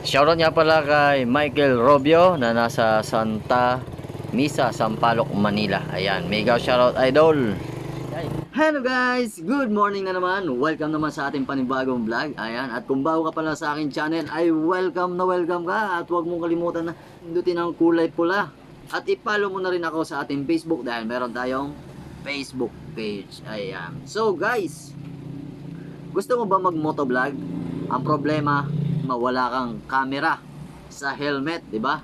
Shoutout nga pala kay Michael Robio na nasa Santa Misa, Sampaloc, Manila. Ayan, mega shoutout idol. Hello guys! Good morning na naman. Welcome naman sa ating panibagong vlog. Ayan, at kung bago ka pala sa aking channel ay welcome na welcome ka. At huwag mong kalimutan na pindutin ang kulay pula. At i-follow mo na rin ako sa ating Facebook dahil meron tayong Facebook page. Ayan. So guys, gusto mo ba mag-motovlog? Ang problema, mawala kang camera sa helmet, 'di ba?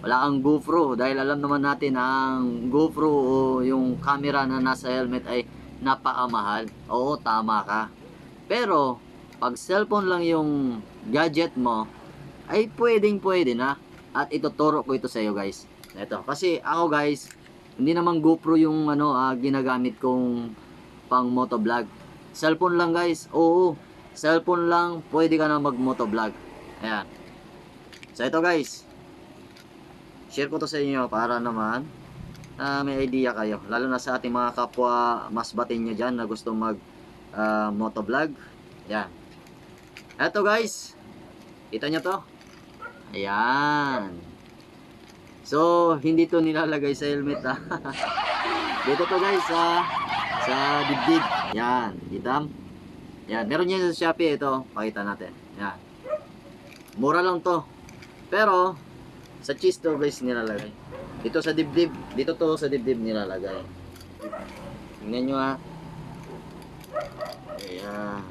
Wala kang GoPro dahil alam naman natin ang GoPro o yung camera na nasa helmet ay napakamahal. Oo, tama ka. Pero pag cellphone lang yung gadget mo, ay pwedeng-pwede na. At ituturo ko ito sa iyo, guys. Ito, kasi ako, guys, hindi naman GoPro yung ginagamit kong pang motovlog. Cellphone lang, guys. Oo, cellphone lang, pwede ka na mag-motovlog. Ayan. So ito, guys, share ko to sa inyo para naman may idea kayo. Lalo na sa ating mga kapwa masbatin nyo dyan na gusto mag motovlog. Ayan. Ito, guys. Kita nyo to? Ayan. So, hindi to nilalagay sa helmet, ha. Dito to, guys, sa dibdib. Ayan. Kita? Yan, meron yan sa Shopee. Ito, pakita natin. Yan. Mura lang to. Pero sa cheese to, guys, nilalagay. Dito sa dibdib. Dito to sa dibdib nilalagay. Tingnan nyo, ha. Ayan.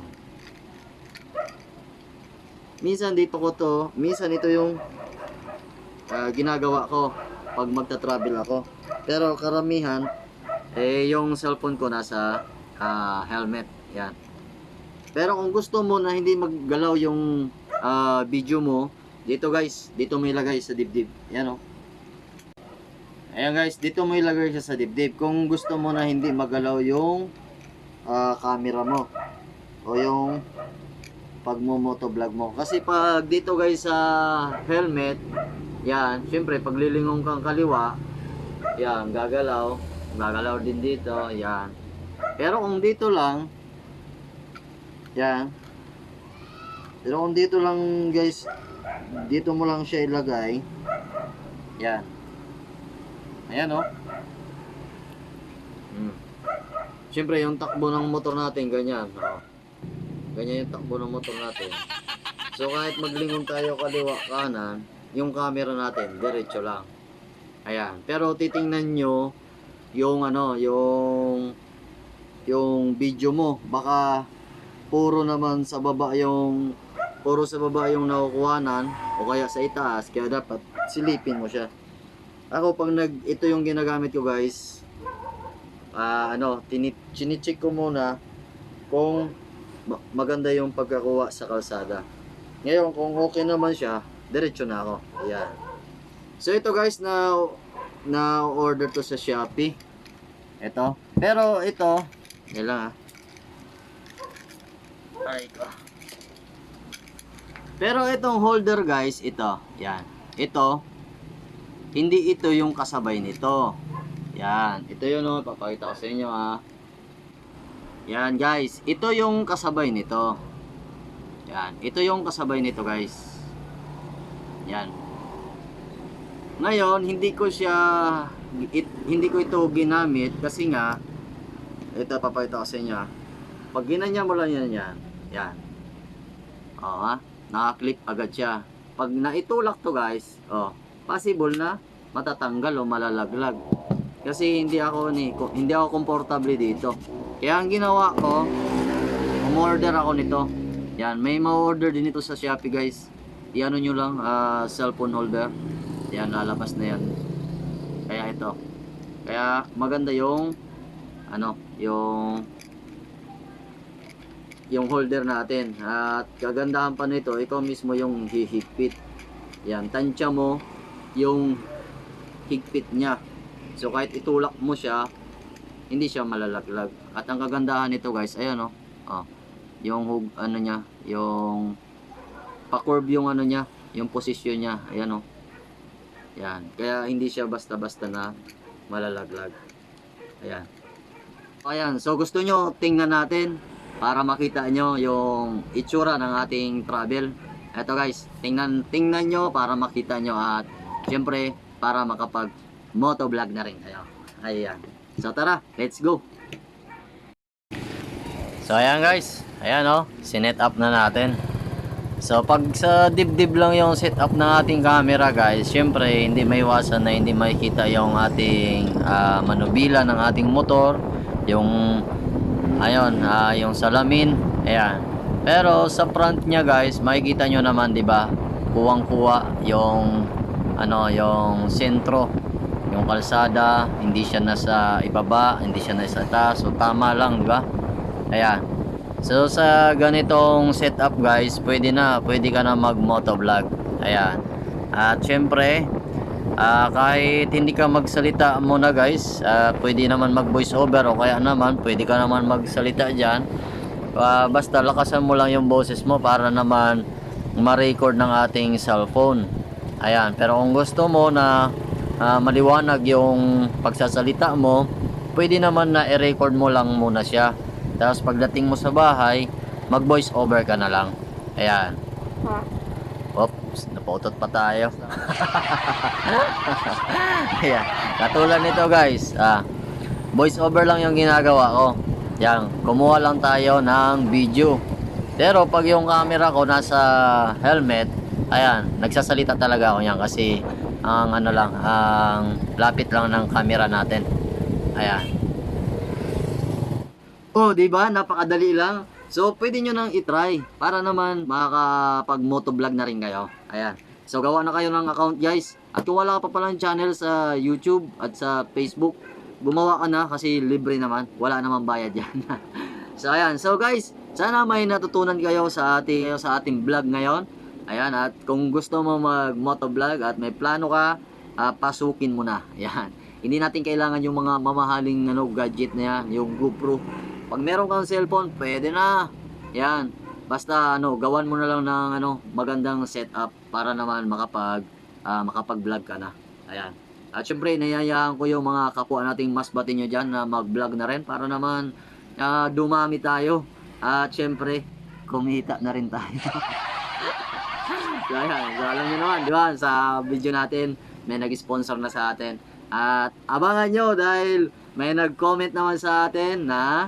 Minsan dito ko to. Minsan ito yung ginagawa ko pag magta-travel ako. Pero karamihan yung cellphone ko nasa helmet. Yan. Pero kung gusto mo na hindi maggalaw yung video mo, dito, guys, dito mo ilagay sa dibdib. Yan, oh. Ayan, guys, dito mo ilagay siya sa dibdib. Kung gusto mo na hindi magalaw yung camera mo o yung pagmo-motovlog mo. Kasi pag dito, guys, sa helmet, yan, syempre pag lilingong kang kaliwa, yan, gagalaw. Gagalaw din dito, yan. Pero kung dito lang, yan. Pero kung dito lang, guys, dito mo lang siya ilagay. Yan. Ayan, oh. Siyempre, yung takbo ng motor natin, ganyan. Oh. Ganyan yung takbo ng motor natin. So, kahit maglingon tayo kaliwa, kanan, yung camera natin, diretso lang. Ayan. Pero titingnan nyo yung yung video mo. Baka puro sa baba yung nakukuhanan o kaya sa itaas, kaya dapat silipin mo siya. Ako pag ito yung ginagamit ko, guys, chinicheck ko muna kung maganda yung pagkakuha sa kalsada. Ngayon kung okay naman siya, diretso na ako. Ayan. So ito, guys, na order to sa Shopee. Ito. Pero ito, nila, ay ko. Pero itong holder, guys, ito. Yan. Ito, hindi ito yung kasabay nito. Yan. Ito yun, oh. Papakita ko sa inyo, ha. Yan, guys. Ito yung kasabay nito. Yan. Ito yung kasabay nito, guys. Yan. Ngayon, hindi ko ito ginamit kasi nga, ito, papakita ko sa inyo, ha. Pag ginanya mo lang yan. Yan. O, ha? Naka-clip agad siya. Pag naitulak to, guys, possible na matatanggal o malalaglag. Kasi hindi ako komportable dito. Kaya ang ginawa ko, umorder ako nito. Yan, may ma-order din ito sa Shopee, guys. Iano nyo lang, cellphone holder. Yan, lalabas na yan. Kaya ito. Kaya maganda yung yung holder natin. At kagandahan pa nito, ikaw mismo yung hihigpit. Yan, tansya mo yung higpit niya. So kahit itulak mo siya, hindi siya malalaglag. At ang kagandahan nito, guys, ayan, yung niya, yung pa-curve yung niya, yung position niya, ayan, yan. Kaya hindi siya basta-basta na malalaglag. Ayan, so gusto nyo tingnan natin para makita nyo yung itsura ng ating travel. Eto guys, tingnan nyo para makita nyo at syempre para makapag motovlog na rin kayo. Ayan. So tara, let's go. So ayan guys, ayan oh, sinet up na natin. So pag sa dibdib lang yung setup ng ating camera guys, syempre hindi maiwasan na hindi makikita yung ating manubila ng ating motor, yung ayun, yung salamin, ayan. Pero sa front niya guys, makikita nyo naman 'di ba? Kuwang-kuwa yung yung sentro, yung kalsada, hindi siya nasa ibaba, hindi siya nasa taas, so tama lang 'di ba? Ayan. So sa ganitong setup guys, pwede ka na mag motovlog. Ayan. At syempre, kahit hindi ka magsalita muna guys, pwede naman mag voice over o kaya naman pwede ka naman magsalita diyan. Basta lakasan mo lang yung boses mo para naman ma-record ng ating cellphone. Ayan, pero kung gusto mo na maliwanag yung pagsasalita mo, pwede naman na i-record mo lang muna siya. Tapos pagdating mo sa bahay, mag voice over ka na lang. Ayan. Oops, napautot pa tayo. Ayan, katulad nito guys, voice over lang yung ginagawa ko. Yan, kumuha lang tayo ng video. Pero pag yung camera ko nasa helmet, ayan, nagsasalita talaga ako yan kasi ang ang lapit lang ng camera natin. Ayan. Oh, di ba? Napakadali lang. So, pwede nyo nang i-try para naman makakapag motovlog na rin kayo. Ayan. So, gawa na kayo ng account guys. At kung wala ka pa palang channel sa YouTube at sa Facebook, gumawa ka na kasi libre naman, wala namang bayad yan. So ayan, so guys, sana may natutunan kayo sa ating vlog ngayon. Ayan, at kung gusto mo mag motovlog at may plano ka, pasukin mo na. Ayan, hindi natin kailangan yung mga mamahaling gadget na yan, yung GoPro. Pag meron kang cellphone, pwede na. Ayan, basta gawan mo na lang ng magandang setup para naman makapag-vlog ka na. Ayan. At syempre, nayayaan ko yung mga kapwa nating mas bati nyo dyan na mag-vlog na rin para naman dumami tayo. At syempre, kumita na rin tayo. So, ayan. So, alam nyo naman, di ba? Sa video natin, may nag-sponsor na sa atin. At abangan nyo dahil may nag-comment naman sa atin na...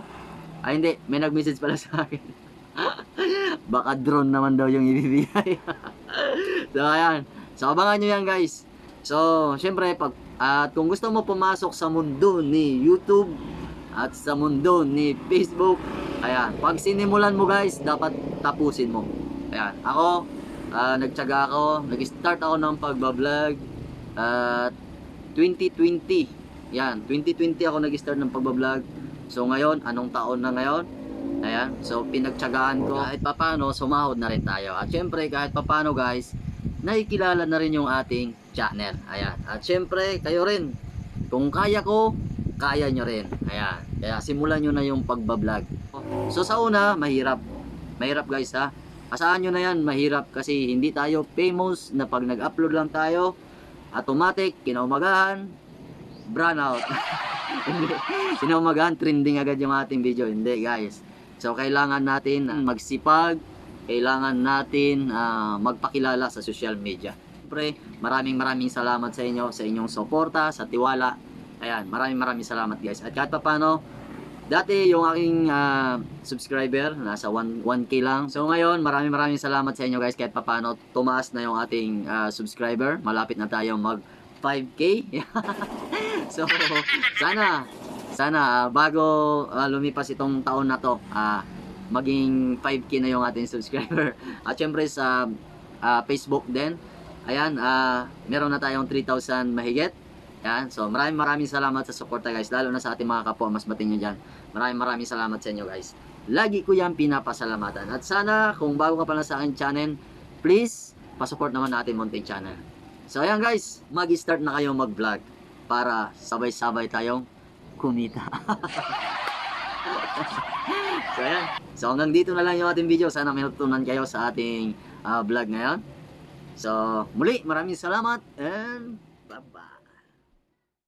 hindi, may nag-message pala sa akin. Baka drone naman daw yung ibibigay. So, ayan. So, abangan nyo yan guys. So, syempre, at kung gusto mo pumasok sa mundo ni YouTube at sa mundo ni Facebook, ayan, pag sinimulan mo guys, dapat tapusin mo. Ayan, ako, nagtyaga ako, nag-start ako ng pagbablog at 2020. Ayan, 2020 ako nag-start ng pagbablog. So, ngayon, anong taon na ngayon? Ayan, so pinagtyagaan ko. Kahit papano, sumahod na rin tayo. At syempre, kahit papano guys, nakikilala na rin yung ating channel. Ayan. At syempre, kayo rin. Kung kaya ko, kaya nyo rin. Ayan. Kaya simulan nyo na yung pagbablog. So sa una, mahirap. Mahirap guys ha. Asahan nyo na yan, mahirap kasi hindi tayo famous na pag nag-upload lang tayo, automatic, kinaumagahan, brownout. Hindi. Kinaumagahan, trending agad yung ating video. Hindi guys. So kailangan natin magsipag, kailangan natin magpakilala sa social media. Siyempre, maraming salamat sa inyo, sa inyong suporta, sa tiwala. Ayan, maraming salamat guys. At kahit pa paano, dati yung aking subscriber, nasa 1K lang. So ngayon, maraming salamat sa inyo guys. Kahit pa paano, tumaas na yung ating subscriber. Malapit na tayo mag 5K. So, sana bago lumipas itong taon na to, maging 5K na yung ating subscriber. At syempre sa Facebook din, ayan, meron na tayong 3,000 mahigit. Ayan, so maraming salamat sa suporta guys, lalo na sa ating mga kapwa mas bating nyo dyan. Maraming salamat sa inyo guys. Lagi ko yan pinapasalamatan. At sana kung bago ka pa lang sa aking channel, please pasupport naman natin Mountain Channel. So ayan guys, mag-start na kayo mag-vlog para sabay-sabay tayong kumita. So ayan. So hanggang dito na lang yung ating video. Sana may natutunan kayo sa ating vlog ngayon. So muli, maraming salamat and